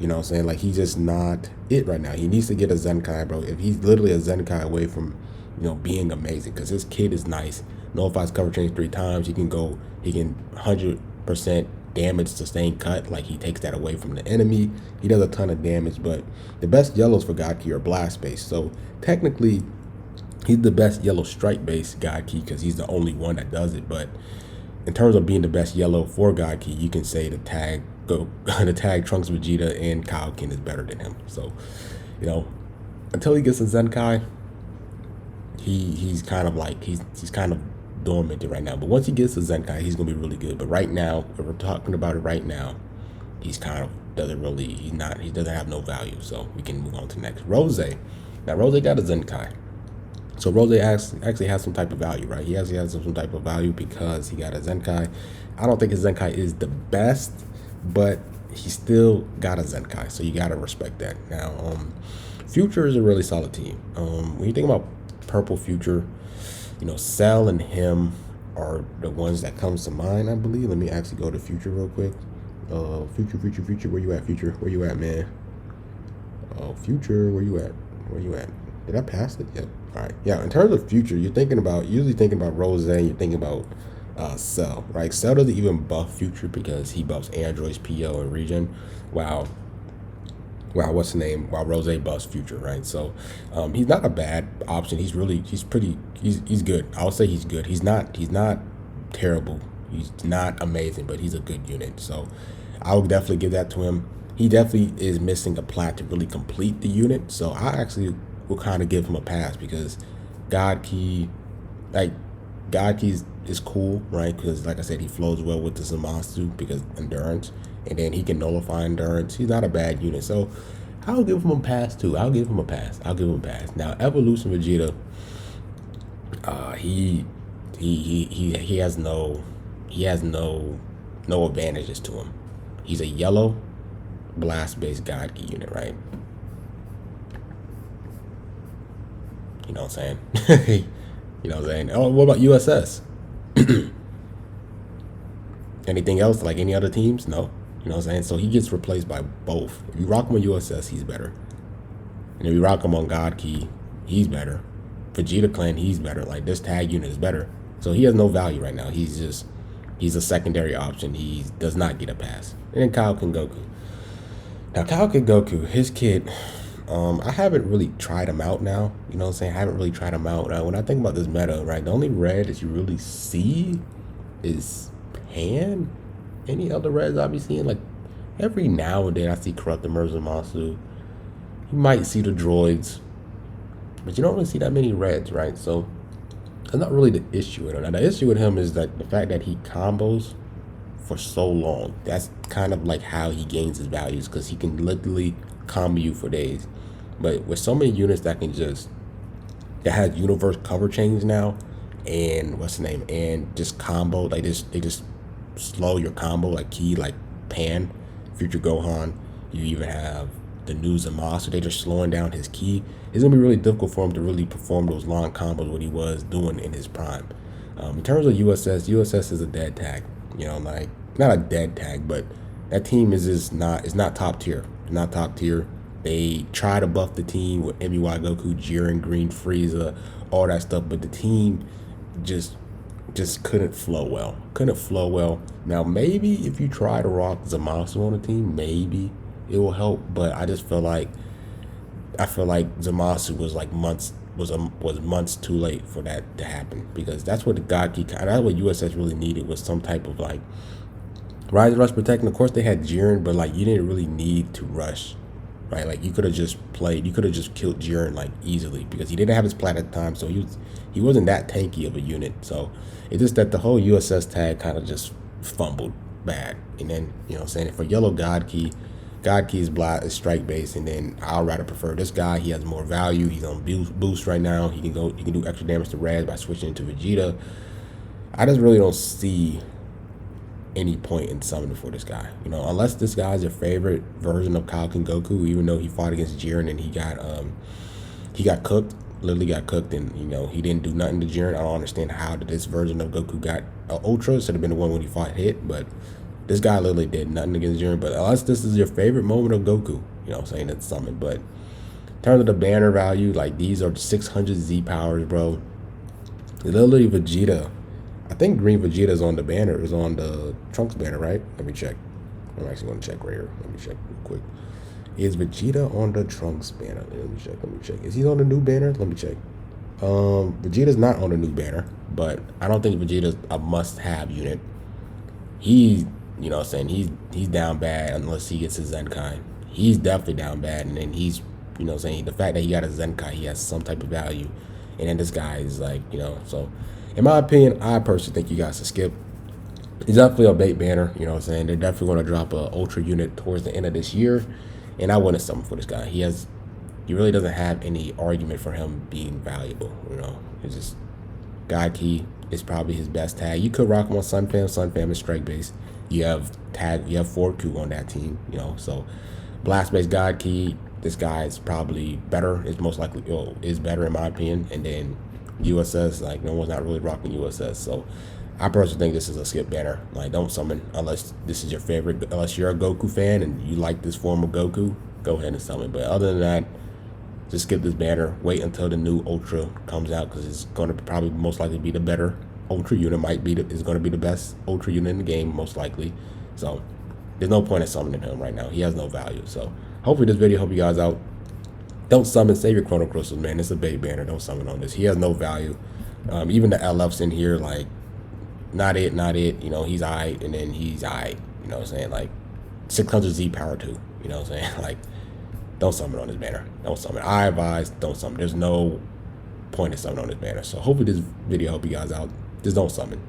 You know what I'm saying? Like, he's just not it right now. He needs to get a Zenkai, bro. If he's literally a Zenkai away from, being amazing, because his kid is nice. Nullifies cover change 3 times. He can 100% damage sustained cut. Like, he takes that away from the enemy. He does a ton of damage, but the best yellows for God Key are blast based. So technically, he's the best yellow strike based God Key because he's the only one that does it. But in terms of being the best yellow for God Key, you can say the tag Trunks Vegeta and Kaioken is better than him. So, until he gets a Zenkai, he's kind of like he's kind of dormant right now. But once he gets a Zenkai, he's gonna be really good. But right now, if we're talking about it right now, he's kind of he doesn't have no value. So we can move on to the next. Rose. Now Rose got a Zenkai. So Rose actually has some type of value, right? He actually has some type of value because he got a Zenkai. I don't think his Zenkai is the best, but he still got a Zenkai, so you gotta respect that. Now, Future is a really solid team. When you think about Purple Future, Cell and him are the ones that comes to mind, I believe. Let me actually go to Future real quick. Future, where you at, Future? Where you at, man? Future, where you at? Where you at? Did I pass it? Yep. All right. Yeah. In terms of Future, you're usually thinking about Rose. You're thinking about Cell, right? Cell doesn't even buff Future because he buffs Android's PO and Regen. Wow. What's the name? While Rose buffs Future, right? So he's not a bad option. He's good. I'll say he's good. He's not terrible. He's not amazing, but he's a good unit. So I would definitely give that to him. He definitely is missing a plat to really complete the unit. So I actually will kind of give him a pass because God Key is cool, right? Because like I said, he flows well with the Zamasu because endurance, and then he can nullify endurance. He's not a bad unit, so I'll give him a pass too. I'll give him a pass. Now Evolution Vegeta, he has no advantages to him. He's a yellow blast based God Key unit, right? You know what I'm saying? You know what I'm saying? Oh, what about USS? Anything else, like any other teams? No. You know what I'm saying? So he gets replaced by both. If you rock him on USS, he's better. And if you rock him on God Key, he's better. Vegeta Clan, he's better. Like, this tag unit is better. So he has no value right now. He's a secondary option. He does not get a pass. And then Kaioken Goku. Now, Kaioken Goku, his kid, I haven't really tried him out now. You know what I'm saying? I haven't really tried him out. When I think about this meta, right, the only red that you really see is Pan. Any other reds I'll be seeing? Like, every now and then I see Corrupted Merzumasu. You might see the droids, but you don't really see that many reds, right? So that's not really the issue with him. Now, the issue with him is that the fact that he combos for so long. That's kind of like how he gains his values, because he can literally combo you for days. But with so many units that has universe cover change now, and and just combo, like they just slow your combo, like Key, like Pan, Future Gohan. You even have the new Zamasu, so they just slowing down his Key. It's gonna be really difficult for him to really perform those long combos what he was doing in his prime. In terms of USS is a dead tag. Like, not a dead tag, but that team is not top tier. Not top tier. They try to buff the team with MUI Goku, Jiren, Green Frieza, all that stuff, but the team just couldn't flow well. Now, maybe if you try to rock Zamasu on the team, maybe it will help, but I feel like Zamasu was months too late for that to happen, because that's what that's what USS really needed, was some type of like Rise, Rush, Protect. And of course they had Jiren, but like, you didn't really need to rush, right? Like, you could have just killed Jiren like easily, because he didn't have his plat at the time, so he wasn't that tanky of a unit. So it's just that the whole USS tag kind of just fumbled bad. And then, you know what I'm saying, for yellow God Key is strike base, and then I'd rather prefer this guy. He has more value. He's on boost right now. He can do extra damage to Red by switching into Vegeta. I just really don't see any point in summoning for this guy, unless this guy's your favorite version of Kaioken Goku, even though he fought against Jiren and he got cooked, literally got cooked, and he didn't do nothing to Jiren. I don't understand how this version of Goku got Ultra. Should have been the one when he fought Hit, but This guy literally did nothing against Jiren, but unless this is your favorite moment of Goku, you know what I'm saying, it's summon. But in terms of the banner value, like these are 600 Z powers, bro. Literally Vegeta. I think Green Vegeta is on the banner, is on the Trunks banner, right? Let me check. I'm actually going to check right here. Let me check real quick. Is Vegeta on the Trunks banner? Let me check. Let me check. Is he on the new banner? Let me check. Vegeta's not on the new banner, but I don't think Vegeta's a must-have unit. He, you know what I'm saying, he's down bad unless he gets his Zenkai. He's definitely down bad, and then he's, you know what I'm saying, the fact that he got a Zenkai, he has some type of value. And then this guy is like, you know, so in my opinion, I personally think you guys should skip. It's definitely a bait banner, you know what I'm saying. They're definitely going to drop a ultra unit towards the end of this year, and I wouldn't summon for this guy. He really doesn't have any argument for him being valuable, you know. It's just God Key is probably his best tag. You could rock him on Sun Fam. Sun Fam is strike base. You have 4Q on that team, you know. So blast base God Key, this guy is probably better. Is most likely is better in my opinion. And then USS, like no one's not really rocking USS. So I personally think this is a skip banner. Like don't summon unless this is your favorite. Unless you're a Goku fan and you like this form of Goku, go ahead and summon. But other than that, just skip this banner. Wait until the new Ultra comes out because it's going to probably most likely be the better Ultra unit. Is going to be the best Ultra unit in the game most likely. So there's no point in summoning him right now. He has no value. So hopefully this video helped you guys out. Don't summon. Save your Chrono Crystals, man. It's a bait banner. Don't summon on this. He has no value. Even the LFs in here, like not it. You know, he's alright, and then he's alright. You know what I'm saying? Like 600 Z power 2. You know what I'm saying? Like. Don't summon on this banner. Don't summon. I advise don't summon. There's no point in summoning on this banner. So hopefully this video helped you guys out. Just don't summon.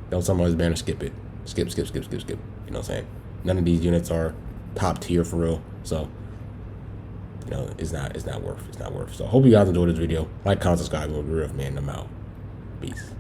Don't summon on this banner. Skip it. Skip. You know what I'm saying? None of these units are top tier for real. So you know it's not worth. So hope you guys enjoyed this video. Like, comment, subscribe, and we'll be real, man. I'm out. Peace.